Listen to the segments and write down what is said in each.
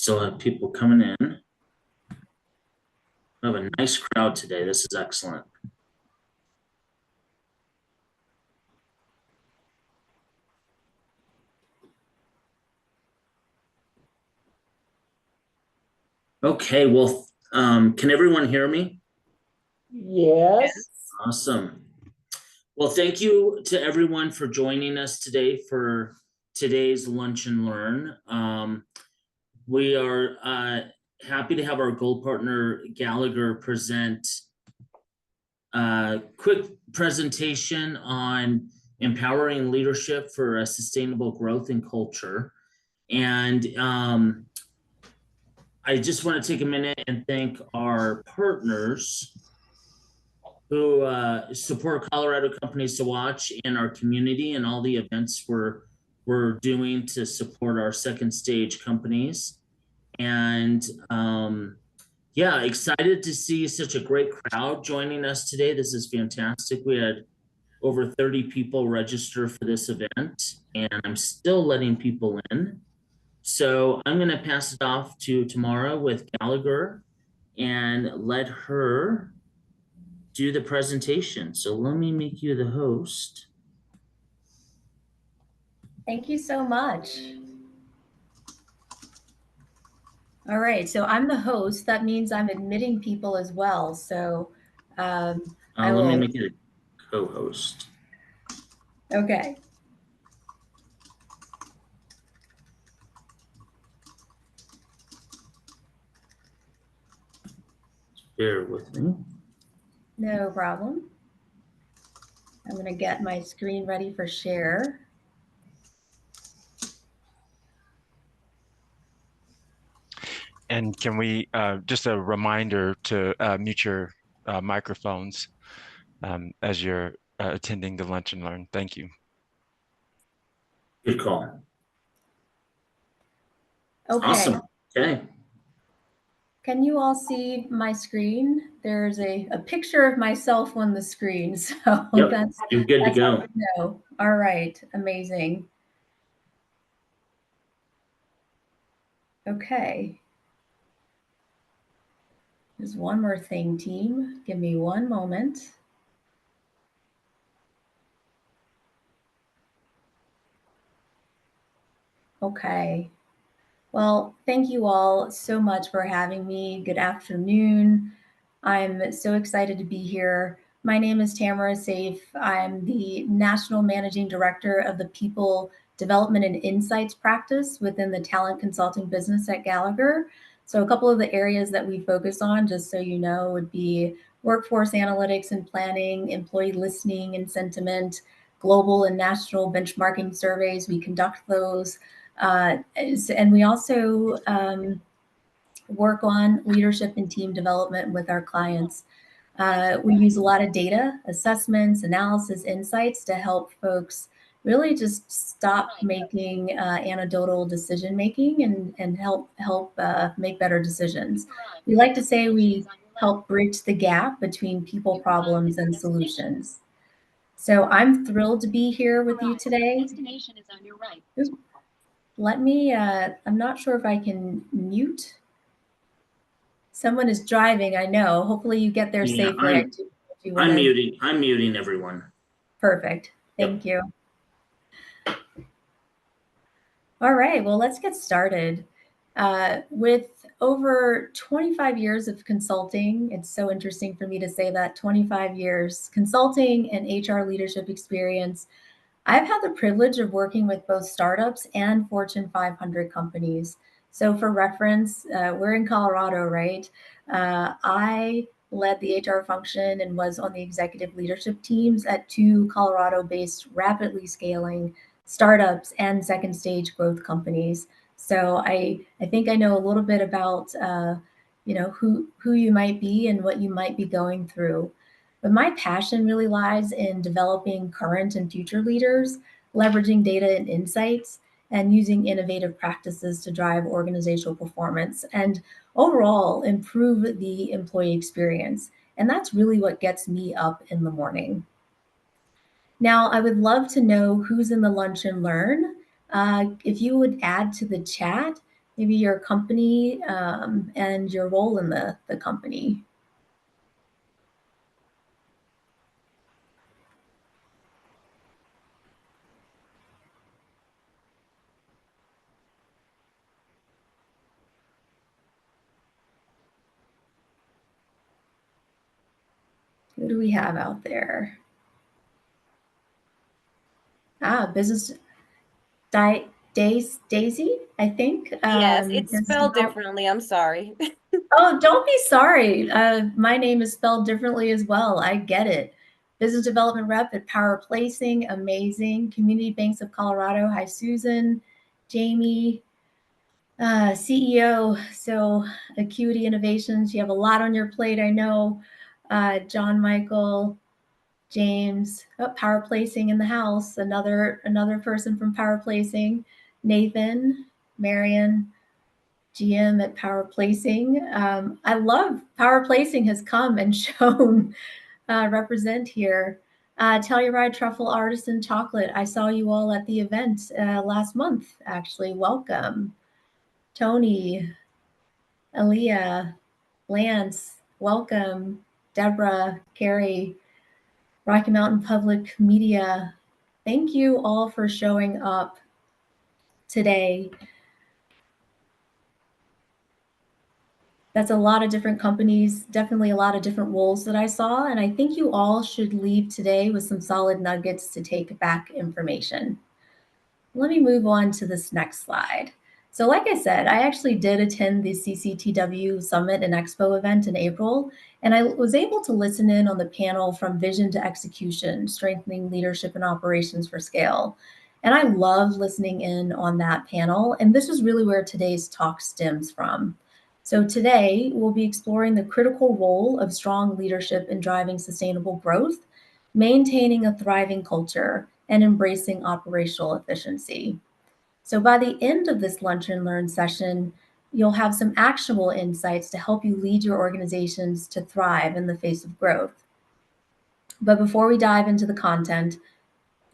Still have people coming in. We have a nice crowd today. This is excellent. Okay, well, can everyone hear me? Yes. Awesome. Well, thank you to everyone for joining us today for today's Lunch and Learn. We are happy to have our gold partner Gallagher present a quick presentation on empowering leadership for a sustainable growth and culture. And I just want to take a minute and thank our partners who support Colorado Companies to Watch in our community and all the events we're doing to support our second stage companies. And yeah, excited to see such a great crowd joining us today. This is fantastic. We had over 30 people register for this event, and I'm still letting people in. So I'm going to pass it off to Tamara with Gallagher and let her do the presentation. So let me make you the host. Thank you so much. All right, so I'm the host. That means I'm admitting people as well. So let me make you the co-host. Okay. Bear with me. No problem. I'm going to get my screen ready for share. And can we, just a reminder to mute your microphones as you're attending the Lunch and Learn. Thank you. Good call. Okay. Awesome. Okay. Can you all see my screen? There's a picture of myself on the screen. So yep, you're good to go. No. All right. Amazing. Okay. There's one more thing, team. Give me one moment. Okay. Well, thank you all so much for having me. Good afternoon. I'm so excited to be here. My name is Tamara Safe. I'm the National Managing Director of the People Development and Insights practice within the talent consulting business at Gallagher. So a couple of the areas that we focus on, just so you know, would be workforce analytics and planning, employee listening and sentiment, global and national benchmarking surveys. We conduct those. And we also work on leadership and team development with our clients. We use a lot of data, assessments, analysis, insights to help folks really just stop making anecdotal decision making and help make better decisions. We like to say we help bridge the gap between people problems and solutions. So I'm thrilled to be here with you today. Destination is on your right. Let me, I'm not sure if I can mute. Someone is driving, I know. Hopefully you get there safely. I'm muting everyone. Perfect. Thank you. All right, well, let's get started. With over 25 years of consulting, it's so interesting for me to say that 25 years consulting and HR leadership experience, I've had the privilege of working with both startups and Fortune 500 companies. So for reference, we're in Colorado, right? I led the HR function and was on the executive leadership teams at 2 Colorado-based rapidly scaling startups and second stage growth companies. So I think I know a little bit about who you might be and what you might be going through. But my passion really lies in developing current and future leaders, leveraging data and insights, and using innovative practices to drive organizational performance and overall improve the employee experience. And that's really what gets me up in the morning. Now, I would love to know who's in the Lunch and Learn. If you would add to the chat, maybe your company and your role in the company. Who do we have out there? Business Daisy, I think. Yes, it's business spelled develop- differently. I'm sorry. Oh, don't be sorry. My name is spelled differently as well. I get it. Business development rep at Power Placing, amazing. Community Banks of Colorado. Hi, Susan, Jamie, CEO. So Acuity Innovations. You have a lot on your plate, I know. John Michael, James, Power Placing in the house. Another person from Power Placing. Nathan, Marion, GM at Power Placing. I love Power Placing has come and shown represent here. Telluride Truffle Artisan Chocolate. I saw you all at the event last month, actually. Welcome. Tony, Aaliyah, Lance, welcome. Deborah, Carrie, Rocky Mountain Public Media. Thank you all for showing up today. That's a lot of different companies, definitely a lot of different roles that I saw. And I think you all should leave today with some solid nuggets to take back information. Let me move on to this next slide. So like I said, I actually did attend the CCTW Summit and Expo event in April, and I was able to listen in on the panel From Vision to Execution, Strengthening Leadership and Operations for Scale. And I loved listening in on that panel, and this is really where today's talk stems from. So today, we'll be exploring the critical role of strong leadership in driving sustainable growth, maintaining a thriving culture, and embracing operational efficiency. So by the end of this Lunch and Learn session, you'll have some actionable insights to help you lead your organizations to thrive in the face of growth. But before we dive into the content,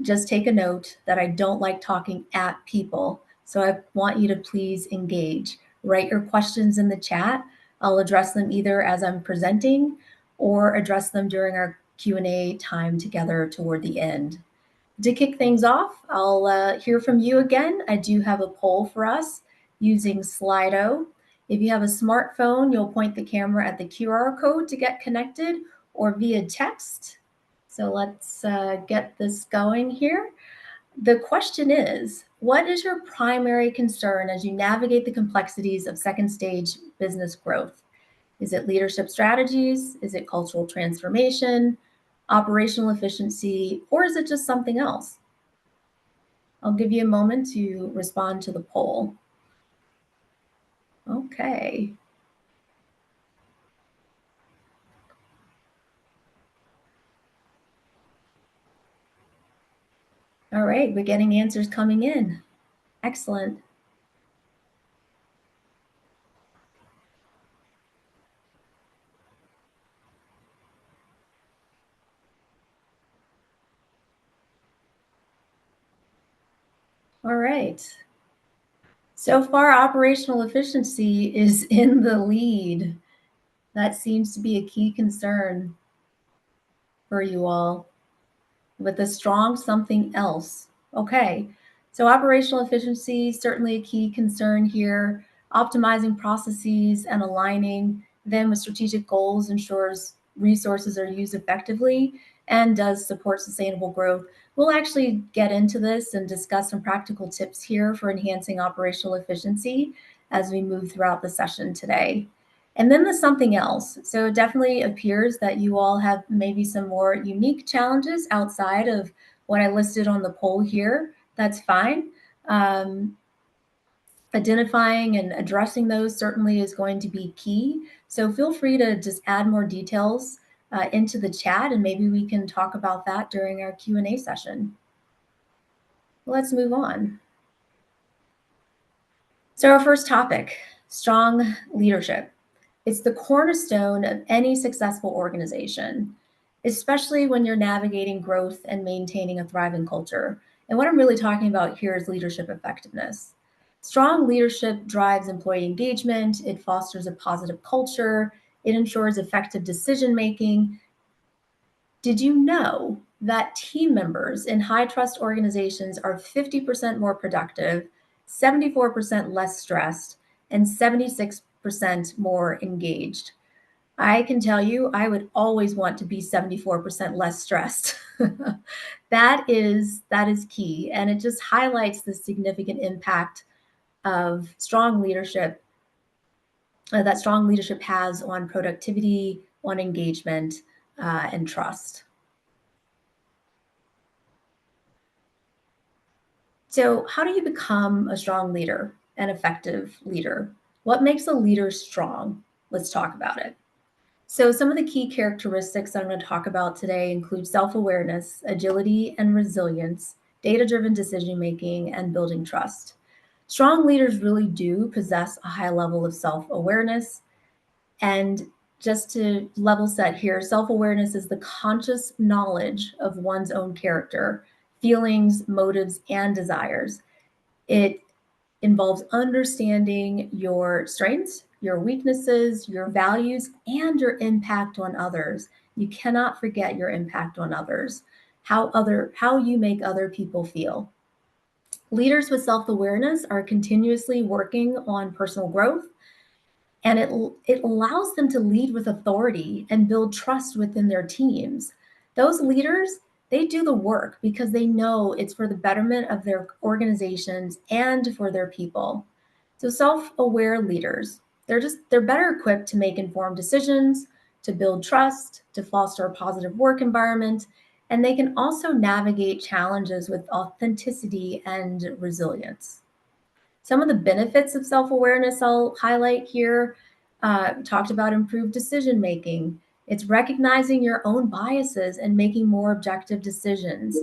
just take a note that I don't like talking at people. So I want you to please engage. Write your questions in the chat. I'll address them either as I'm presenting or address them during our Q&A time together toward the end. To kick things off, I'll hear from you again. I do have a poll for us using Slido. If you have a smartphone, you'll point the camera at the QR code to get connected or via text. So let's get this going here. The question is, what is your primary concern as you navigate the complexities of second stage business growth? Is it leadership strategies? Is it cultural transformation, operational efficiency, or is it just something else? I'll give you a moment to respond to the poll. Okay. All right, we're getting answers coming in. Excellent. All right. So far, operational efficiency is in the lead. That seems to be a key concern for you all, with a strong something else. Okay, so operational efficiency, certainly a key concern here. Optimizing processes and aligning them with strategic goals ensures resources are used effectively and does support sustainable growth. We'll actually get into this and discuss some practical tips here for enhancing operational efficiency as we move throughout the session today. And then there's something else. So it definitely appears that you all have maybe some more unique challenges outside of what I listed on the poll here. That's fine. Identifying and addressing those certainly is going to be key. So feel free to just add more details into the chat, and maybe we can talk about that during our Q&A session. Let's move on. So our first topic, strong leadership. It's the cornerstone of any successful organization, especially when you're navigating growth and maintaining a thriving culture. And what I'm really talking about here is leadership effectiveness. Strong leadership drives employee engagement, it fosters a positive culture, it ensures effective decision-making. Did you know that team members in high-trust organizations are 50% more productive, 74% less stressed, and 76% more engaged? I can tell you, I would always want to be 74% less stressed. That is key, and it just highlights the significant impact of strong leadership that strong leadership has on productivity, on engagement, and trust. So, how do you become a strong leader, an effective leader? What makes a leader strong? Let's talk about it. So, some of the key characteristics I'm going to talk about today include self awareness, agility and resilience, data driven decision making, and building trust. Strong leaders really do possess a high level of self awareness. And just to level set here, self awareness is the conscious knowledge of one's own character, feelings, motives, and desires. It involves understanding your strengths, your weaknesses, your values, and your impact on others. You cannot forget your impact on others, how you make other people feel. Leaders with self-awareness are continuously working on personal growth, and it allows them to lead with authority and build trust within their teams. Those leaders, they do the work because they know it's for the betterment of their organizations and for their people. So self-aware leaders, they're better equipped to make informed decisions, to build trust, to foster a positive work environment, and they can also navigate challenges with authenticity and resilience. Some of the benefits of self-awareness I'll highlight here. Talked about improved decision making. It's recognizing your own biases and making more objective decisions.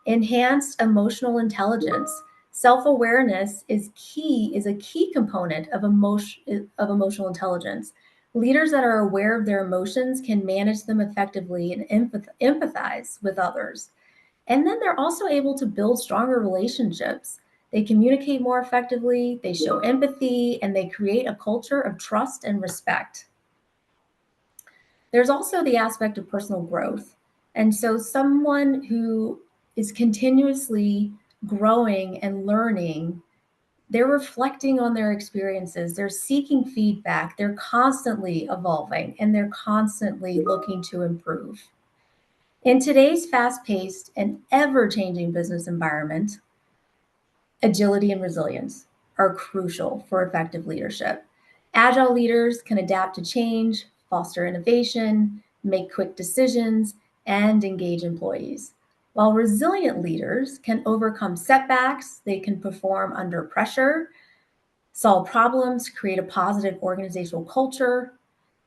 Enhanced emotional intelligence. Self-awareness is a key component of emotional intelligence. Leaders that are aware of their emotions can manage them effectively and empathize with others. And then they're also able to build stronger relationships. They communicate more effectively, they show empathy, and they create a culture of trust and respect. There's also the aspect of personal growth. And so, someone who is continuously growing and learning, they're reflecting on their experiences, they're seeking feedback, they're constantly evolving, and they're constantly looking to improve. In today's fast-paced and ever-changing business environment, agility and resilience are crucial for effective leadership. Agile leaders can adapt to change, foster innovation, make quick decisions, and engage employees. While resilient leaders can overcome setbacks, they can perform under pressure, solve problems, create a positive organizational culture,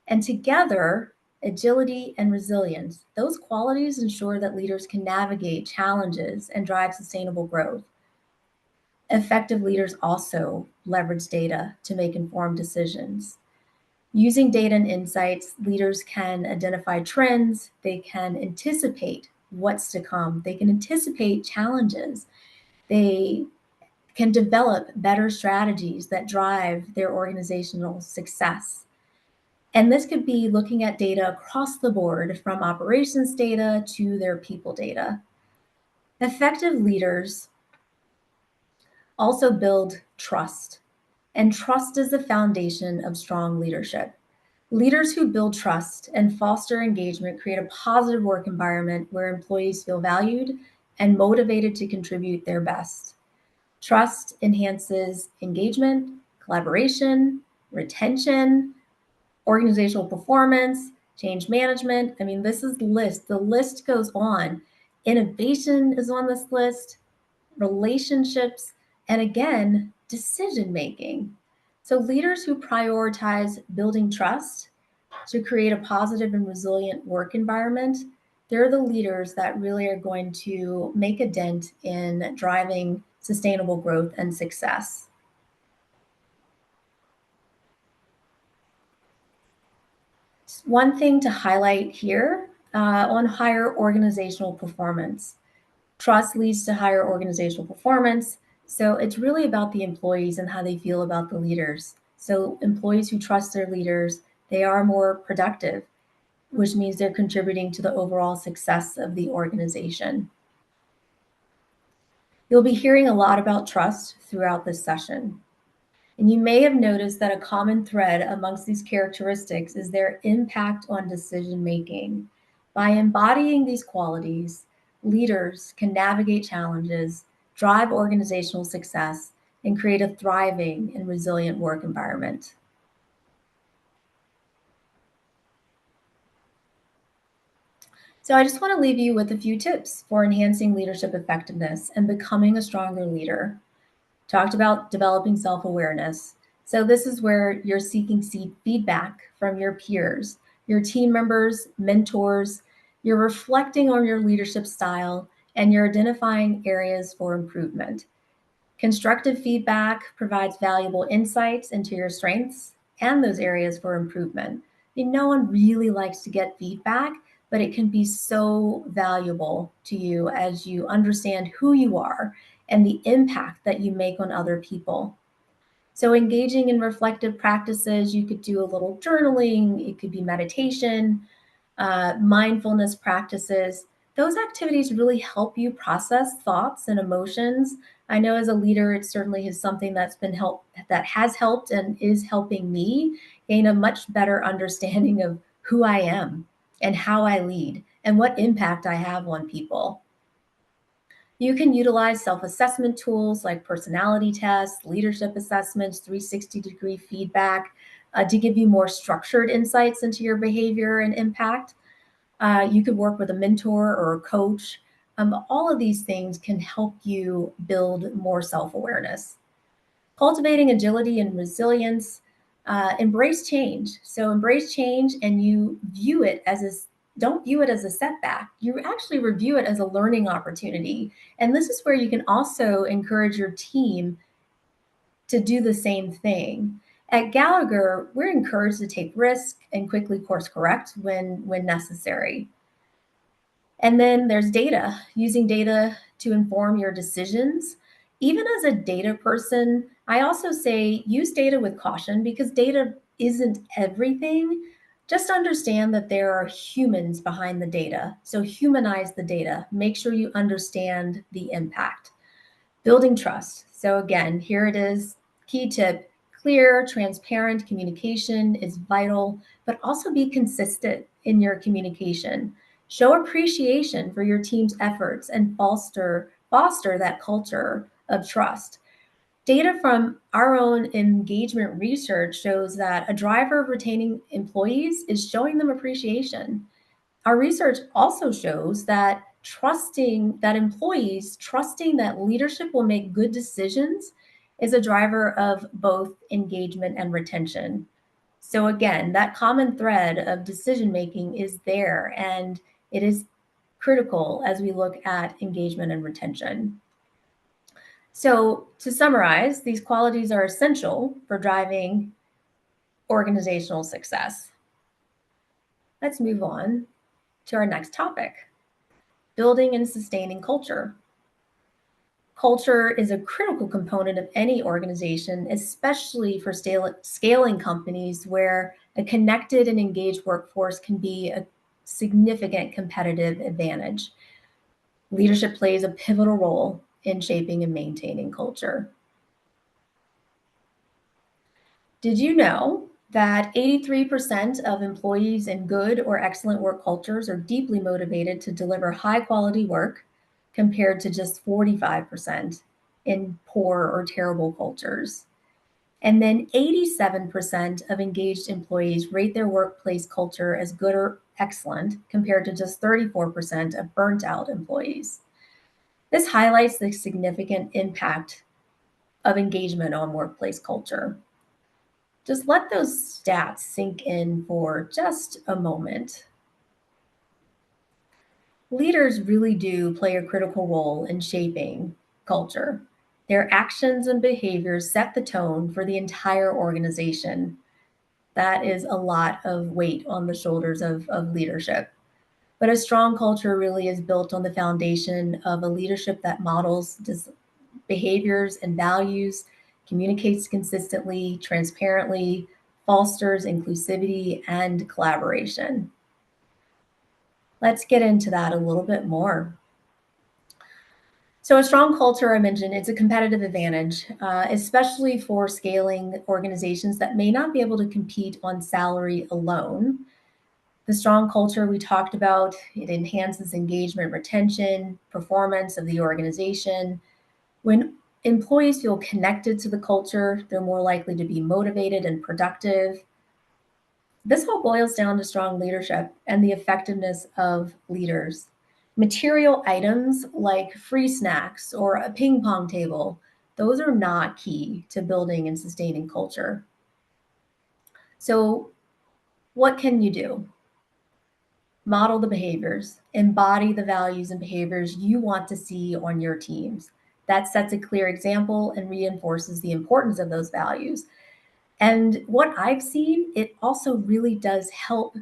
and together, agility and resilience, those qualities ensure that leaders can navigate challenges and drive sustainable growth. Effective leaders also leverage data to make informed decisions. Using data and insights, leaders can identify trends, they can anticipate what's to come, they can anticipate challenges, they can develop better strategies that drive their organizational success. And this could be looking at data across the board, from operations data to their people data. Effective leaders also build trust, and trust is the foundation of strong leadership. Leaders who build trust and foster engagement create a positive work environment where employees feel valued and motivated to contribute their best. Trust enhances engagement, collaboration, retention, organizational performance, change management. I mean, this is the list. The list goes on. Innovation is on this list, relationships, and again, decision making. So, leaders who prioritize building trust to create a positive and resilient work environment, they're the leaders that really are going to make a dent in driving sustainable growth and success. One thing to highlight here on higher organizational performance. Trust leads to higher organizational performance. So it's really about the employees and how they feel about the leaders. So employees who trust their leaders, they are more productive, which means they're contributing to the overall success of the organization. You'll be hearing a lot about trust throughout this session. And you may have noticed that a common thread amongst these characteristics is their impact on decision making. By embodying these qualities, leaders can navigate challenges, drive organizational success, and create a thriving and resilient work environment. So I just want to leave you with a few tips for enhancing leadership effectiveness and becoming a stronger leader. Talked about developing self-awareness. So this is where you're seeking feedback from your peers, your team members, mentors. You're reflecting on your leadership style and you're identifying areas for improvement. Constructive feedback provides valuable insights into your strengths and those areas for improvement. No one really likes to get feedback, but it can be so valuable to you as you understand who you are and the impact that you make on other people. So engaging in reflective practices, you could do a little journaling, it could be meditation, mindfulness practices. Those activities really help you process thoughts and emotions. I know as a leader, it certainly is something that has helped and is helping me gain a much better understanding of who I am and how I lead and what impact I have on people. You can utilize self-assessment tools like personality tests, leadership assessments, 360-degree feedback to give you more structured insights into your behavior and impact. You could work with a mentor or a coach. All of these things can help you build more self-awareness. Cultivating agility and resilience, embrace change. So embrace change and you view it as don't view it as a setback. You actually review it as a learning opportunity. And this is where you can also encourage your team to do the same thing. At Gallagher, we're encouraged to take risk and quickly course correct when necessary. And then there's data, using data to inform your decisions. Even as a data person, I also say use data with caution because data isn't everything. Just understand that there are humans behind the data. So humanize the data. Make sure you understand the impact. Building trust. So again, here it is. Key tip, clear, transparent communication is vital, but also be consistent in your communication. Show appreciation for your team's efforts and foster that culture of trust. Data from our own engagement research shows that a driver of retaining employees is showing them appreciation. Our research also shows that employees trusting that leadership will make good decisions is a driver of both engagement and retention. So again, that common thread of decision making is there and it is critical as we look at engagement and retention. So to summarize, these qualities are essential for driving organizational success. Let's move on to our next topic, building and sustaining culture. Culture is a critical component of any organization, especially for scaling companies where a connected and engaged workforce can be a significant competitive advantage. Leadership plays a pivotal role in shaping and maintaining culture. Did you know that 83% of employees in good or excellent work cultures are deeply motivated to deliver high quality work compared to just 45% in poor or terrible cultures? And then 87% of engaged employees rate their workplace culture as good or excellent compared to just 34% of burnt out employees. This highlights the significant impact of engagement on workplace culture. Just let those stats sink in for just a moment. Leaders really do play a critical role in shaping culture. Their actions and behaviors set the tone for the entire organization. That is a lot of weight on the shoulders of leadership. But a strong culture really is built on the foundation of a leadership that models behaviors and values, communicates consistently, transparently, fosters inclusivity and collaboration. Let's get into that a little bit more. So a strong culture, I mentioned, it's a competitive advantage, especially for scaling organizations that may not be able to compete on salary alone. The strong culture we talked about, it enhances engagement, retention, performance of the organization. When employees feel connected to the culture, they're more likely to be motivated and productive. This all boils down to strong leadership and the effectiveness of leaders. Material items like free snacks or a ping pong table, those are not key to building and sustaining culture. So, what can you do? Model the behaviors, embody the values and behaviors you want to see on your teams. That sets a clear example and reinforces the importance of those values. And what I've seen, it also really does helps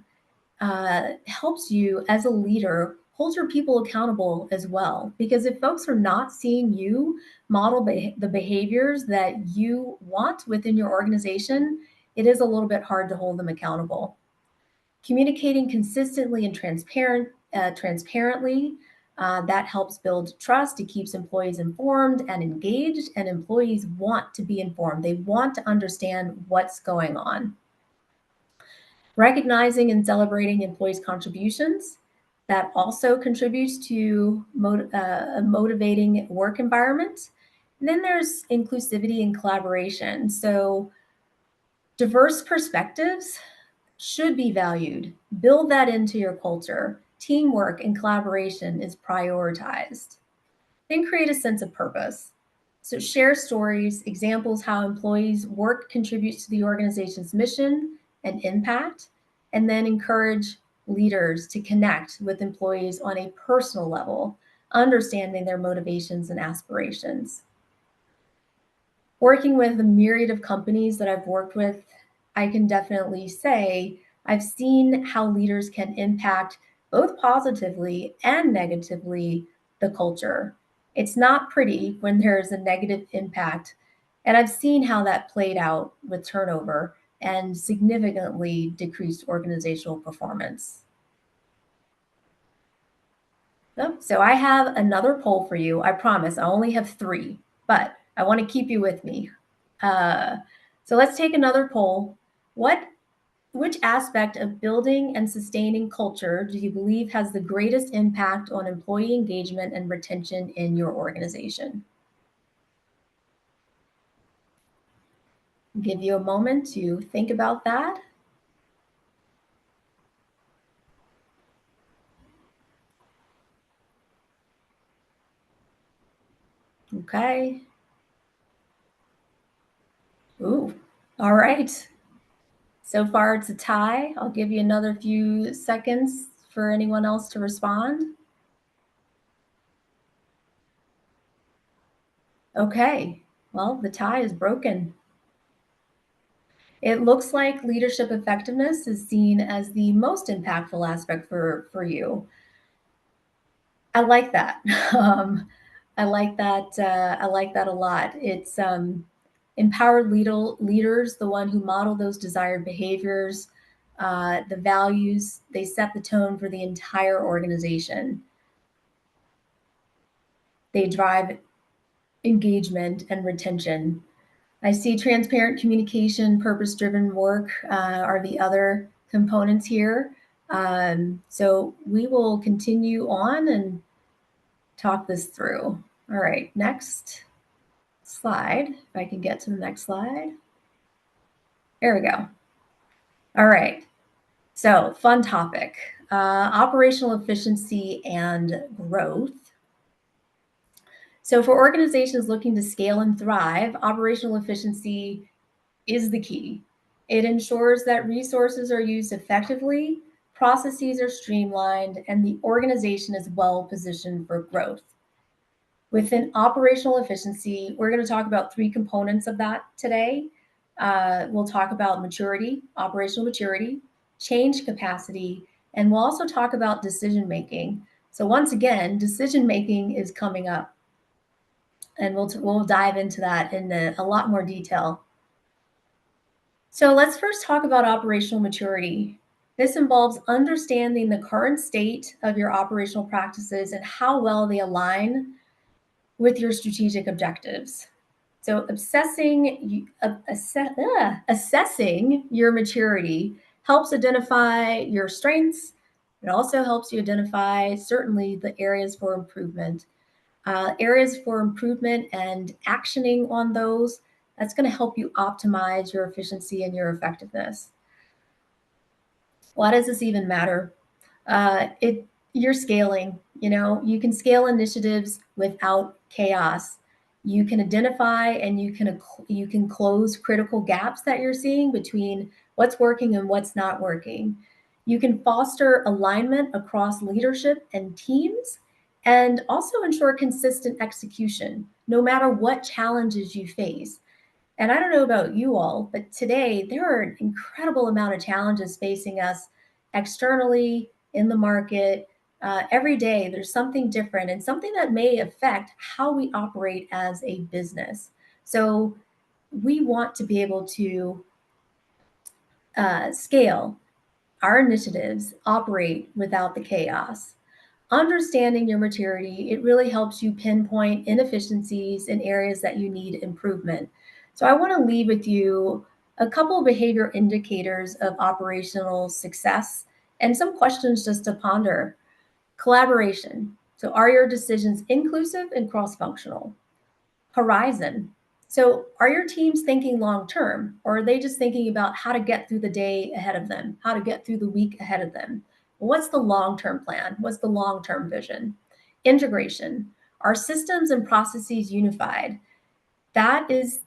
you as a leader hold your people accountable as well. Because if folks are not seeing you model the behaviors that you want within your organization, it is a little bit hard to hold them accountable. Communicating consistently and transparently, that helps build trust. It keeps employees informed and engaged, and employees want to be informed. They want to understand what's going on. Recognizing and celebrating employees' contributions, that also contributes to a motivating work environment. And then there's inclusivity and collaboration. So diverse perspectives should be valued. Build that into your culture. Teamwork and collaboration is prioritized. Then create a sense of purpose. So share stories, examples how employees' work contributes to the organization's mission and impact, and then encourage leaders to connect with employees on a personal level, understanding their motivations and aspirations. Working with a myriad of companies that I've worked with, I can definitely say I've seen how leaders can impact both positively and negatively the culture. It's not pretty when there's a negative impact. And I've seen how that played out with turnover and significantly decreased organizational performance. So I have another poll for you. I promise I only have 3, but I want to keep you with me. So let's take another poll. Which aspect of building and sustaining culture do you believe has the greatest impact on employee engagement and retention in your organization? I'll give you a moment to think about that. Okay. Ooh, all right. So far, it's a tie. I'll give you another few seconds for anyone else to respond. Okay, well, the tie is broken. It looks like leadership effectiveness is seen as the most impactful aspect for you. I like that. I like that. I like that a lot. It's empowered leaders, the one who model those desired behaviors, the values. They set the tone for the entire organization. They drive engagement and retention. I see transparent communication, purpose-driven work are the other components here. So we will continue on and talk this through. All right, next slide. If I can get to the next slide. There we go. All right. So fun topic, operational efficiency and growth. So for organizations looking to scale and thrive, operational efficiency is the key. It ensures that resources are used effectively, processes are streamlined, and the organization is well positioned for growth. Within operational efficiency, we're going to talk about 3 components of that today. We'll talk about maturity, operational maturity, change capacity, and we'll also talk about decision making. So once again, decision making is coming up. And we'll dive into that in a lot more detail. So let's first talk about operational maturity. This involves understanding the current state of your operational practices and how well they align with your strategic objectives. So assessing your maturity helps identify your strengths. It also helps you identify certainly the areas for improvement. Areas for improvement and actioning on those, that's going to help you optimize your efficiency and your effectiveness. Why does this even matter? You're scaling, you can scale initiatives without chaos. You can identify and you can close critical gaps that you're seeing between what's working and what's not working. You can foster alignment across leadership and teams and also ensure consistent execution, no matter what challenges you face. And I don't know about you all, but today there are an incredible amount of challenges facing us externally in the market. Every day there's something different and something that may affect how we operate as a business. So we want to be able to scale our initiatives, operate without the chaos. Understanding your maturity, it really helps you pinpoint inefficiencies in areas that you need improvement. So I want to leave with you a couple of behavior indicators of operational success and some questions just to ponder. Collaboration. So are your decisions inclusive and cross-functional? Horizon. So are your teams thinking long-term, or are they just thinking about how to get through the day ahead of them, how to get through the week ahead of them? What's the long-term plan? What's the long-term vision? Integration. Are systems and processes unified? That is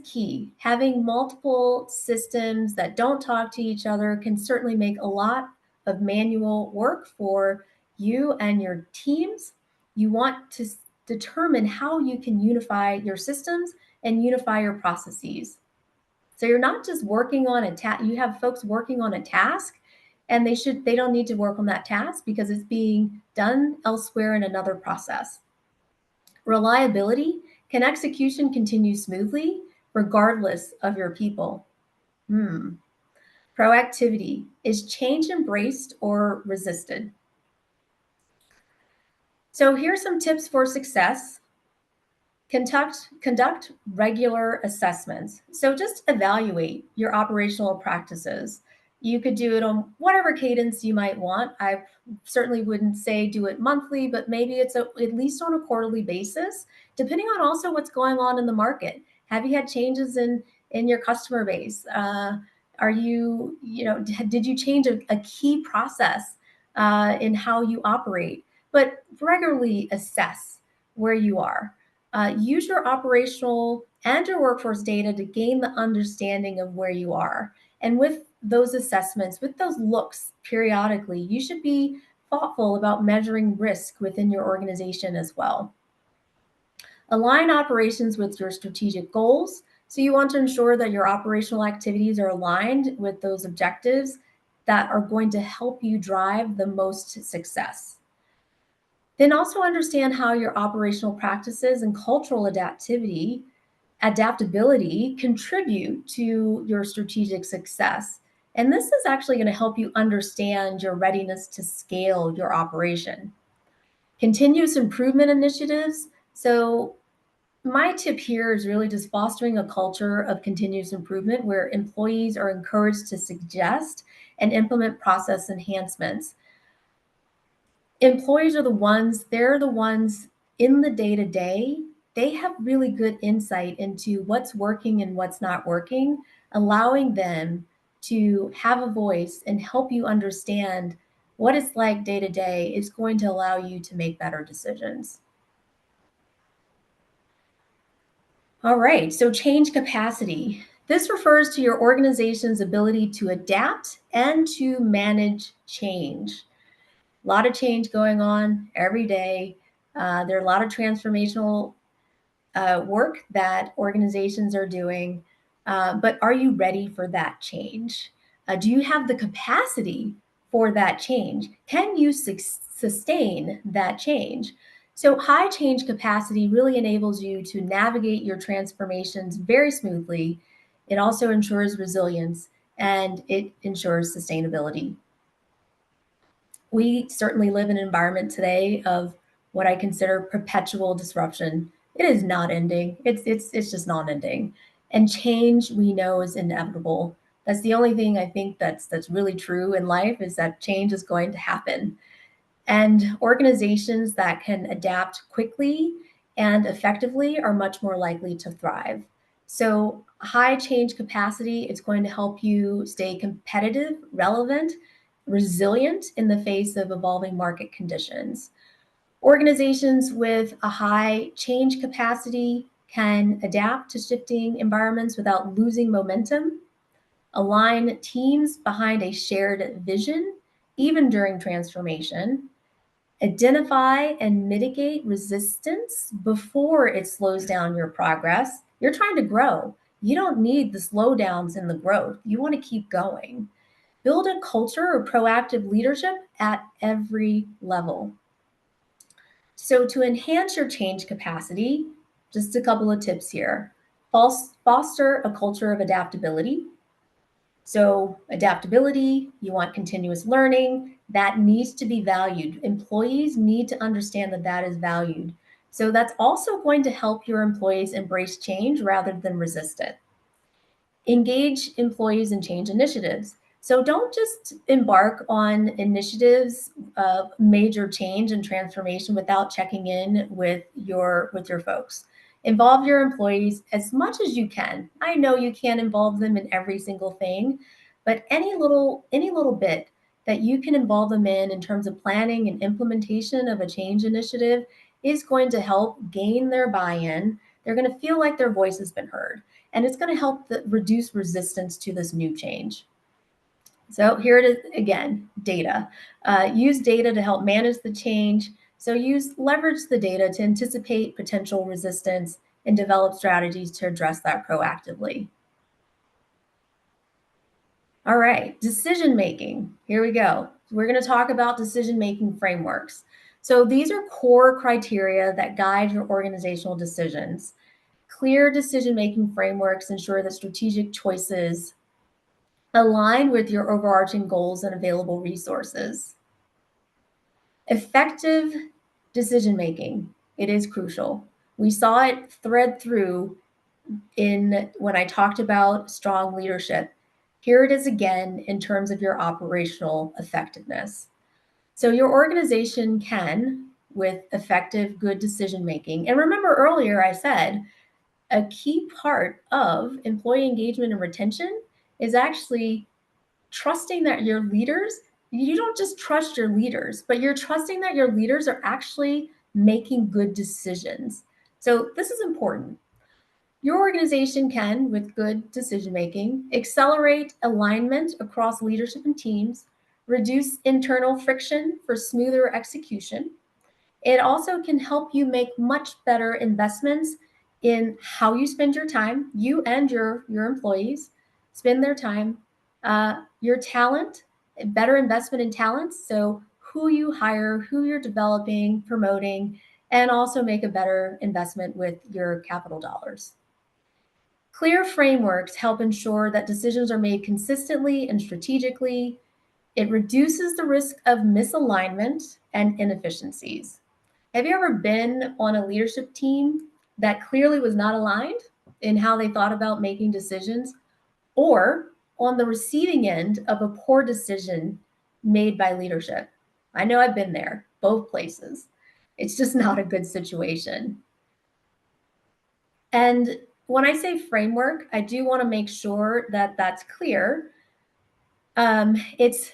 key. Having multiple systems that don't talk to each other can certainly make a lot of manual work for you and your teams. You want to determine how you can unify your systems and unify your processes. So you're not just working on a task, you have folks working on a task and they don't need to work on that task because it's being done elsewhere in another process. Reliability. Can execution continue smoothly regardless of your people? Proactivity. Is change embraced or resisted? So here's some tips for success. Conduct regular assessments. So just evaluate your operational practices. You could do it on whatever cadence you might want. I certainly wouldn't say do it monthly, but maybe it's at least on a quarterly basis, depending on also what's going on in the market. Have you had changes in your customer base? Did you change a key process in how you operate? But regularly assess where you are. Use your operational and your workforce data to gain the understanding of where you are. And with those assessments, with those looks periodically, you should be thoughtful about measuring risk within your organization as well. Align operations with your strategic goals. So you want to ensure that your operational activities are aligned with those objectives that are going to help you drive the most success. Then also understand how your operational practices and cultural adaptability contribute to your strategic success. And this is actually going to help you understand your readiness to scale your operation. Continuous improvement initiatives. So my tip here is really just fostering a culture of continuous improvement where employees are encouraged to suggest and implement process enhancements. Employees are they're the ones in the day-to-day. They have really good insight into what's working and what's not working, allowing them to have a voice and help you understand what it's like day-to-day is going to allow you to make better decisions. All right, so change capacity. This refers to your organization's ability to adapt and to manage change. A lot of change going on every day. There are a lot of transformational work that organizations are doing, but are you ready for that change? Do you have the capacity for that change? Can you sustain that change? So high change capacity really enables you to navigate your transformations very smoothly. It also ensures resilience and it ensures sustainability. We certainly live in an environment today of what I consider perpetual disruption. It is not ending. It's just not ending. And change we know is inevitable. That's the only thing I think that's really true in life, is that change is going to happen. And organizations that can adapt quickly and effectively are much more likely to thrive. So high change capacity, it's going to help you stay competitive, relevant, resilient in the face of evolving market conditions. Organizations with a high change capacity can adapt to shifting environments without losing momentum, align teams behind a shared vision, even during transformation, identify and mitigate resistance before it slows down your progress. You're trying to grow. You don't need the slowdowns in the growth. You want to keep going. Build a culture of proactive leadership at every level. So, to enhance your change capacity, just a couple of tips here. Foster a culture of adaptability. So, adaptability, you want continuous learning, that needs to be valued. Employees need to understand that that is valued. So, that's also going to help your employees embrace change rather than resist it. Engage employees in change initiatives. So don't just embark on initiatives of major change and transformation without checking in with your folks. Involve your employees as much as you can. I know you can't involve them in every single thing, but any little bit that you can involve them in terms of planning and implementation of a change initiative is going to help gain their buy-in. They're going to feel like their voice has been heard, and it's going to help reduce resistance to this new change. So here it is again, data. Use data to help manage the change. So leverage the data to anticipate potential resistance and develop strategies to address that proactively. All right, decision making. Here we go. We're going to talk about decision making frameworks. So these are core criteria that guide your organizational decisions. Clear decision-making frameworks ensure that strategic choices align with your overarching goals and available resources. Effective decision-making, it is crucial. We saw it thread through when I talked about strong leadership. Here it is again in terms of your operational effectiveness. So your organization can, with effective, good decision-making, and remember earlier I said, a key part of employee engagement and retention is actually trusting that your leaders, you don't just trust your leaders, but you're trusting that your leaders are actually making good decisions. So this is important. Your organization can, with good decision making, accelerate alignment across leadership and teams, reduce internal friction for smoother execution. It also can help you make much better investments in how you spend your time, you and your employees spend their time, your talent, better investment in talents. So who you hire, who you're developing, promoting, and also make a better investment with your capital dollars. Clear frameworks help ensure that decisions are made consistently and strategically. It reduces the risk of misalignment and inefficiencies. Have you ever been on a leadership team that clearly was not aligned in how they thought about making decisions, or on the receiving end of a poor decision made by leadership? I know I've been there, both places. It's just not a good situation. And when I say framework, I do want to make sure that that's clear. It's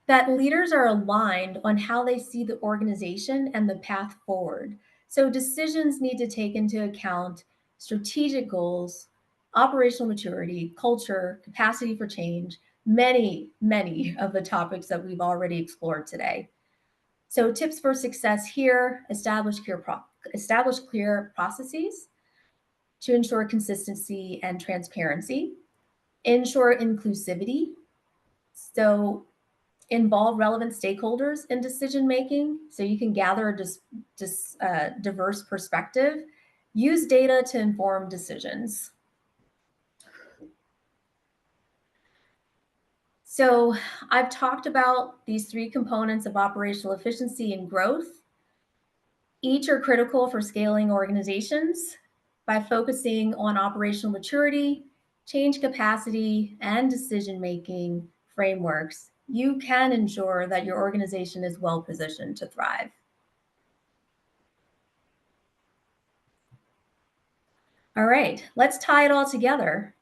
that leaders are aligned on how they see the organization and the path forward. So decisions need to take into account strategic goals, operational maturity, culture, capacity for change, many of the topics that we've already explored today. So tips for success here: establish clear processes to ensure consistency and transparency, ensure inclusivity. So Involve relevant stakeholders in decision making so you can gather a diverse perspective. Use data to inform decisions. So I've talked about these three components of operational efficiency and growth. Each are critical for scaling organizations. By focusing on operational maturity, change capacity, and decision-making frameworks, you can ensure that your organization is well-positioned to thrive. All right, let's tie it all together.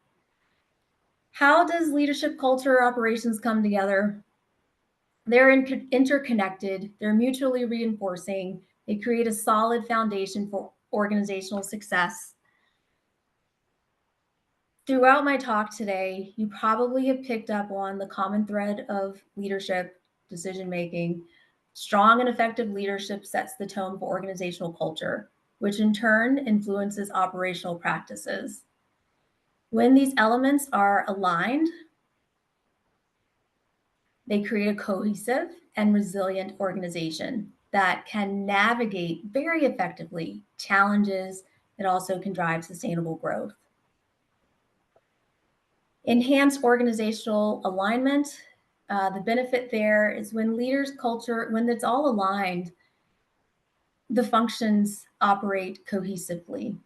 How does leadership, culture, operations come together? They're interconnected, they're mutually reinforcing, they create a solid foundation for organizational success. Throughout my talk today, you probably have picked up on the common thread of leadership, decision-making. Strong and effective leadership sets the tone for organizational culture, which in turn influences operational practices. When these elements are aligned, they create a cohesive and resilient organization that can navigate very effectively challenges. It also can drive sustainable growth. Enhanced organizational alignment. The benefit there is when leaders' culture, when it's all aligned, the functions operate cohesively.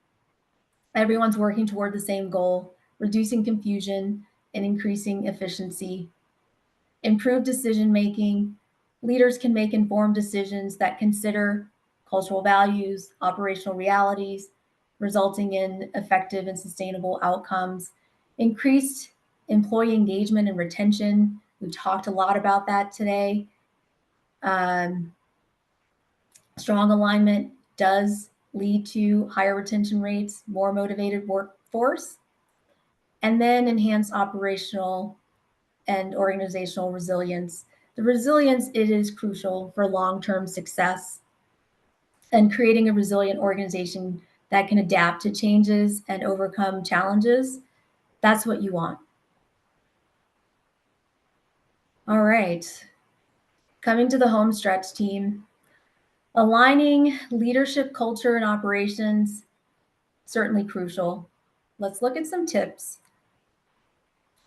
Everyone's working toward the same goal, reducing confusion and increasing efficiency. Improved decision-making. Leaders can make informed decisions that consider cultural values, operational realities, resulting in effective and sustainable outcomes. Increased employee engagement and retention. We talked a lot about that today. Strong alignment does lead to higher retention rates, more motivated workforce, and then enhanced operational and organizational resilience. The resilience, it is crucial for long-term success, and creating a resilient organization that can adapt to changes and overcome challenges. That's what you want. All right, coming to the home stretch, team. Aligning leadership, culture, and operations, certainly crucial. Let's look at some tips.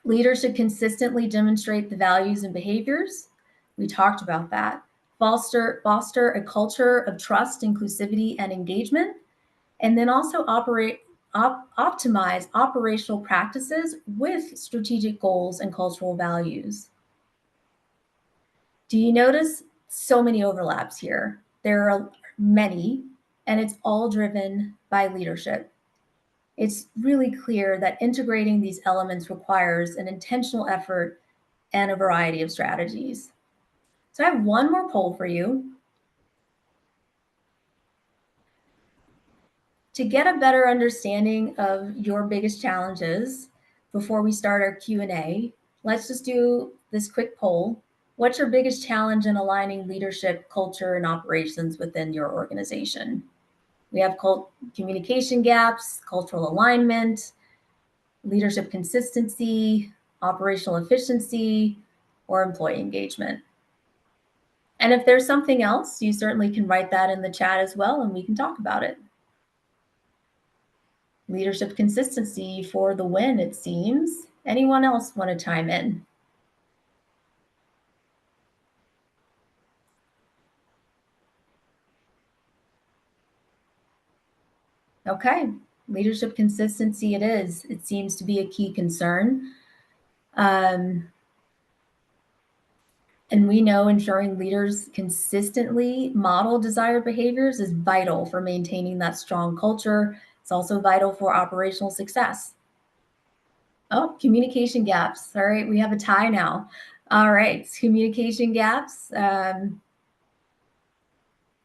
Leaders should consistently demonstrate the values and behaviors. We talked about that. Foster a culture of trust, inclusivity, and engagement. And then also optimize operational practices with strategic goals and cultural values. Do you notice so many overlaps here? There are many, and it's all driven by leadership. It's really clear that integrating these elements requires an intentional effort and a variety of strategies. So I have one more poll for you. To get a better understanding of your biggest challenges before we start our Q&A, let's just do this quick poll. What's your biggest challenge in aligning leadership, culture, and operations within your organization? We have communication gaps, cultural alignment, leadership consistency, operational efficiency, or employee engagement. And if there's something else, you certainly can write that in the chat as well, and we can talk about it. Leadership consistency for the win, it seems. Anyone else want to chime in? Okay, leadership consistency it is. It seems to be a key concern. And we know ensuring leaders consistently model desired behaviors is vital for maintaining that strong culture. It's also vital for operational success. Oh, communication gaps. All right, we have a tie now. All right, communication gaps.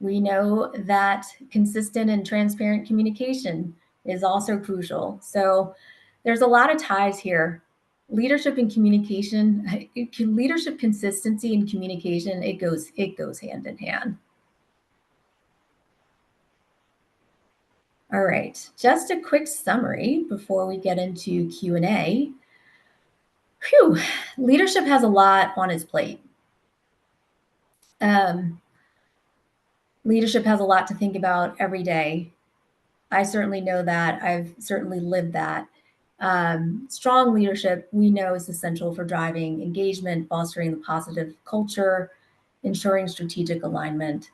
We know that consistent and transparent communication is also crucial. So there's a lot of ties here. Leadership and communication, leadership consistency and communication, it goes hand in hand. All right, just a quick summary before we get into Q&A. Leadership has a lot on its plate. Leadership has a lot to think about every day. I certainly know that. I've certainly lived that. Strong leadership, we know, is essential for driving engagement, fostering the positive culture, ensuring strategic alignment.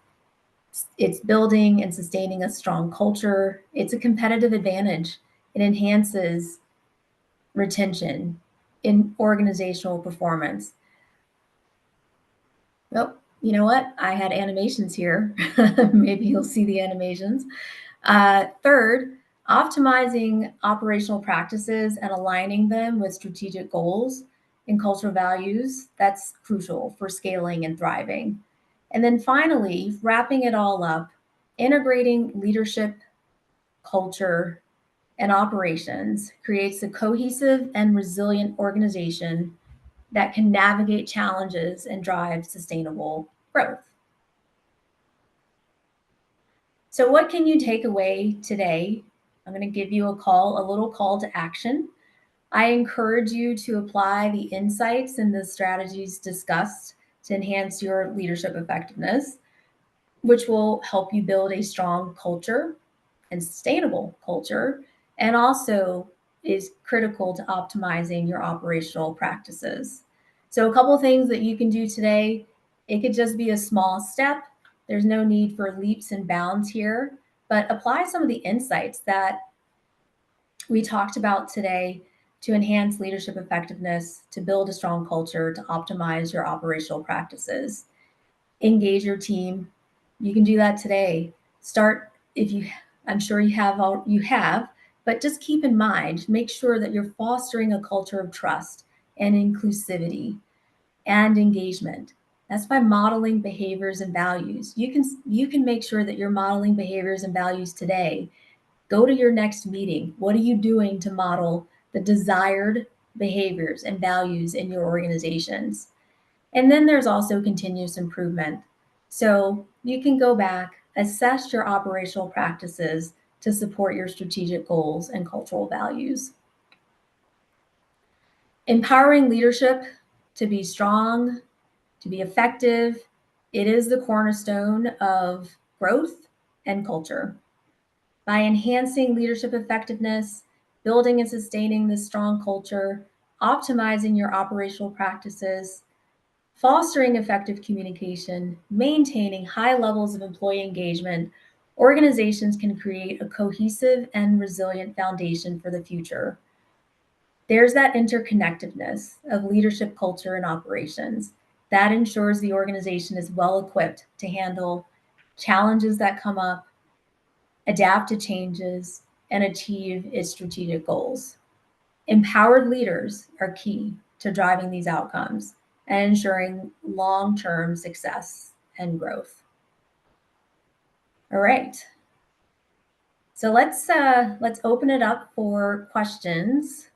It's building and sustaining a strong culture. It's a competitive advantage. It enhances retention in organizational performance. Oh, you know what? I had animations here. Maybe you'll see the animations. Third, optimizing operational practices and aligning them with strategic goals and cultural values. That's crucial for scaling and thriving. And then finally, wrapping it all up, integrating leadership, culture, and operations creates a cohesive and resilient organization that can navigate challenges and drive sustainable growth. So what can you take away today? I'm going to give you a little call to action. I encourage you to apply the insights and the strategies discussed to enhance your leadership effectiveness, which will help you build a strong culture and sustainable culture, and also is critical to optimizing your operational practices. So a couple things that you can do today, it could just be a small step. There's no need for leaps and bounds here, but apply some of the insights that we talked about today to enhance leadership effectiveness, to build a strong culture, to optimize your operational practices. Engage your team. You can do that today. Start if you, I'm sure you have, but just keep in mind, make sure that you're fostering a culture of trust and inclusivity and engagement. That's by modeling behaviors and values. You can make sure that you're modeling behaviors and values today. Go to your next meeting. What are you doing to model the desired behaviors and values in your organizations? And then there's also continuous improvement. So you can go back, assess your operational practices to support your strategic goals and cultural values. Empowering leadership to be strong, to be effective, it is the cornerstone of growth and culture. By enhancing leadership effectiveness, building and sustaining this strong culture, optimizing your operational practices, fostering effective communication, maintaining high levels of employee engagement, organizations can create a cohesive and resilient foundation for the future. There's that interconnectedness of leadership, culture, and operations that ensures the organization is well equipped to handle challenges that come up, adapt to changes, and achieve its strategic goals. Empowered leaders are key to driving these outcomes and ensuring long-term success and growth. All right. So let's open it up for questions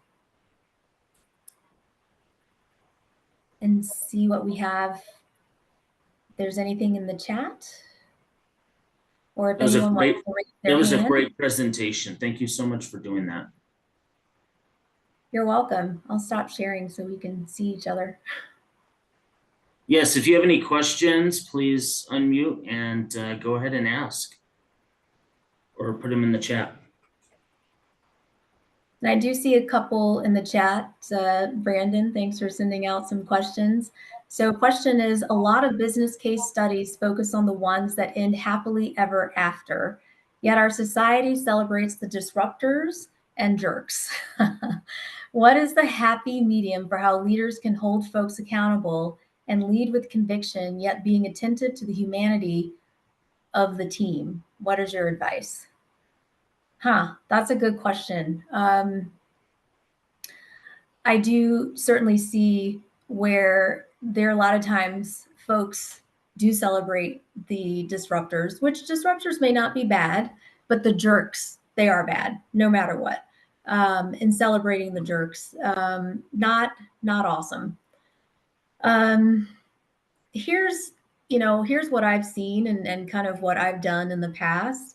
and see what we have. If there's anything in the chat, or if anyone wants to raise their hand. That was a great presentation. Thank you so much for doing that. You're welcome. I'll stop sharing so we can see each other. Yes, if you have any questions, please unmute and go ahead and ask or put them in the chat. And I do see a couple in the chat. Brandon, thanks for sending out some questions. So question is, a lot of business case studies focus on the ones that end happily ever after, yet our society celebrates the disruptors and jerks. What is the happy medium for how leaders can hold folks accountable and lead with conviction, yet being attentive to the humanity of the team? What is your advice? That's a good question. I do certainly see where there are a lot of times folks do celebrate the disruptors, which disruptors may not be bad, but the jerks, they are bad no matter what. And celebrating the jerks, not awesome. Here's what I've seen and kind of what I've done in the past.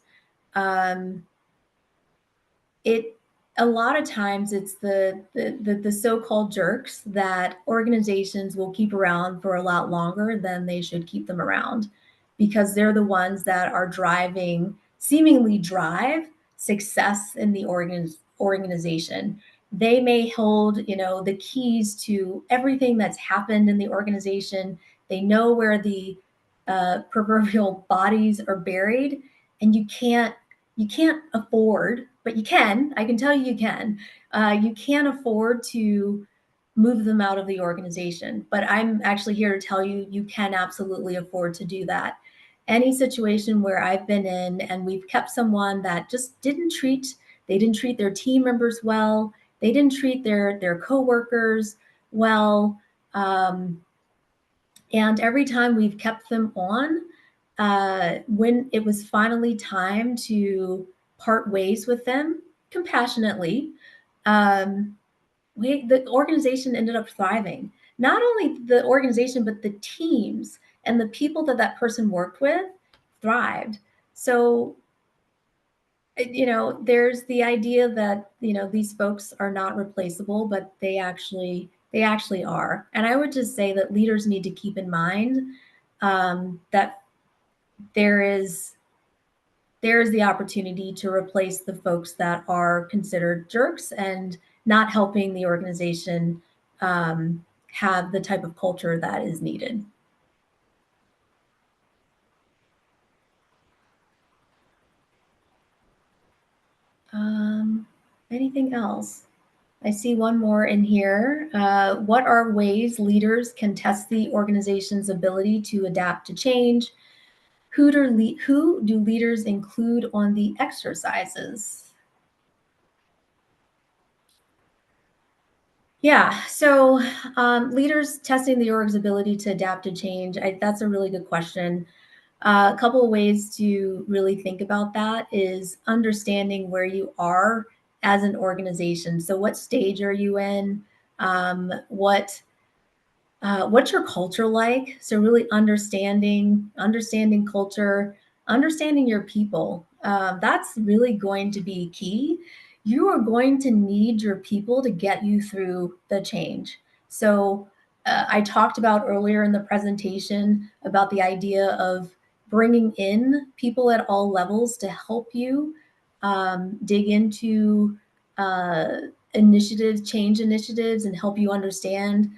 a lot of times it's the so-called jerks that organizations will keep around for a lot longer than they should keep them around, because they're the ones that are seemingly drive success in the organization. They may hold, the keys to everything that's happened in the organization. They know where the proverbial bodies are buried, and you can't afford, but you can. I can tell you can. You can't afford to move them out of the organization. But I'm actually here to tell you, you can absolutely afford to do that. Any situation where I've been in and we've kept someone that just they didn't treat their team members well, they didn't treat their coworkers well, and every time we've kept them on, when it was finally time to part ways with them compassionately, um, the organization ended up thriving. Not only the organization, but the teams and the people that person worked with thrived. So, there's the idea that, these folks are not replaceable, but they actually are. And I would just say that leaders need to keep in mind that there is the opportunity to replace the folks that are considered jerks and not helping the organization have the type of culture that is needed. Anything else? I see one more in here. What are ways leaders can test the organization's ability to adapt to change? Who do leaders include on the exercises? Yeah, so leaders testing the org's ability to adapt to change, that's a really good question. A couple of ways to really think about that is understanding where you are as an organization. So what stage are you in? What's your culture like? So really understanding culture, understanding your people. That's really going to be key. You are going to need your people to get you through the change. So I talked about earlier in the presentation about the idea of bringing in people at all levels to help you dig into change initiatives, and help you understand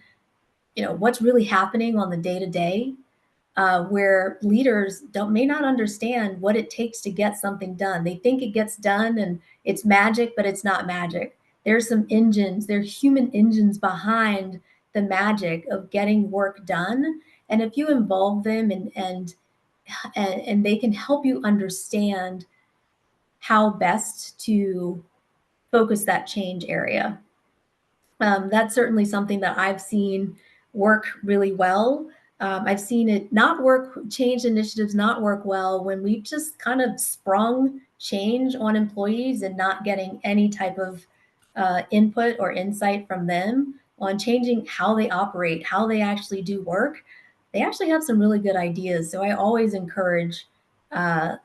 what's really happening on the day to day, where leaders may not understand what it takes to get something done. They think it gets done and it's magic, but it's not magic. There's some engines, there's human engines behind the magic of getting work done. And if you involve them and they can help you understand how best to focus that change area. That's certainly something that I've seen work really well. I've seen it not work, change initiatives not work well when we've just kind of sprung change on employees and not getting any type of input or insight from them on changing how they operate, how they actually do work. They actually have some really good ideas. So I always encourage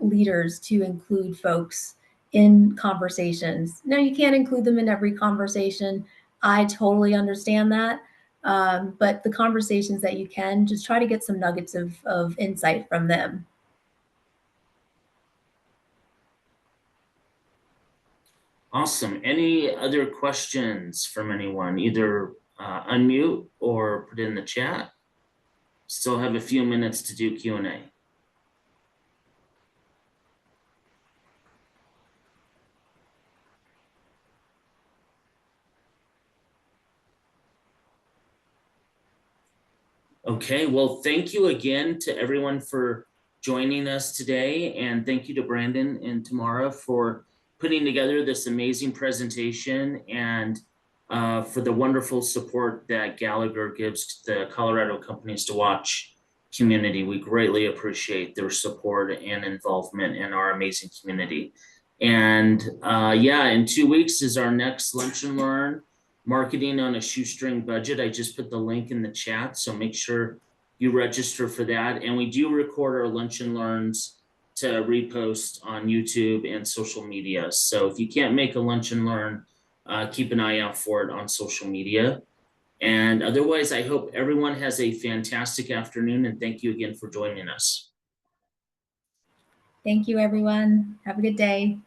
leaders to include folks in conversations. Now, you can't include them in every conversation. I totally understand that. But the conversations that you can, just try to get some nuggets of insight from them. Awesome. Any other questions from anyone? Either unmute or put in the chat. Still have a few minutes to do Q&A. Okay, well, thank you again to everyone for joining us today. And thank you to Brandon and Tamara for putting together this amazing presentation, and for the wonderful support that Gallagher gives the Colorado Companies to Watch community. We greatly appreciate their support and involvement in our amazing community. And yeah, in 2 weeks is our next Lunch and Learn, Marketing on a Shoestring Budget. I just put the link in the chat, so make sure you register for that. And we do record our Lunch and Learns to repost on YouTube and social media. So if you can't make a Lunch and Learn, keep an eye out for it on social media. And otherwise, I hope everyone has a fantastic afternoon, and thank you again for joining us. Thank you, everyone. Have a good day.